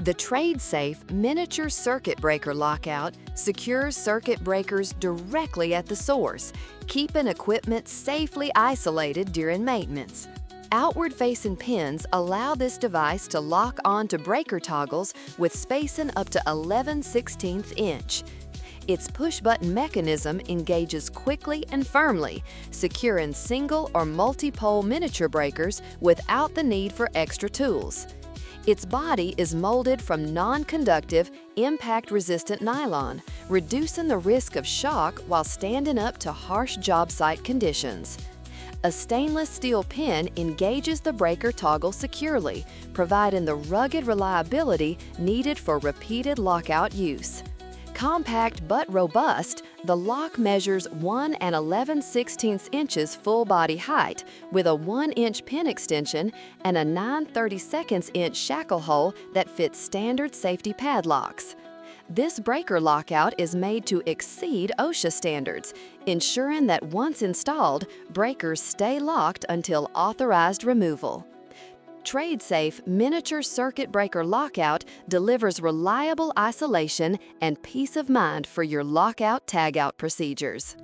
The TRADESAFE miniature circuit breaker lockout secures circuit breakers directly at the source, keeping equipment safely isolated during maintenance. Outward-facing pins allow this device to lock onto breaker toggles with spacing up to 11/16 inch. Its push-button mechanism engages quickly and firmly, securing single or multi-pole miniature breakers without the need for extra tools. Its body is molded from non-conductive, impact-resistant nylon, reducing the risk of shock while standing up to harsh job site conditions. A stainless steel pin engages the breaker toggle securely, providing the rugged reliability needed for repeated lockout use. Compact but robust, the lock measures 1 11/16 inches full body height with a 1-inch pin extension and a 9/32 inch shackle hole that fits standard safety padlocks. This breaker lockout is made to exceed OSHA standards, ensuring that once installed, breakers stay locked until authorized removal. TRADESAFE miniature circuit breaker lockout delivers reliable isolation and peace of mind for your lockout tagout procedures.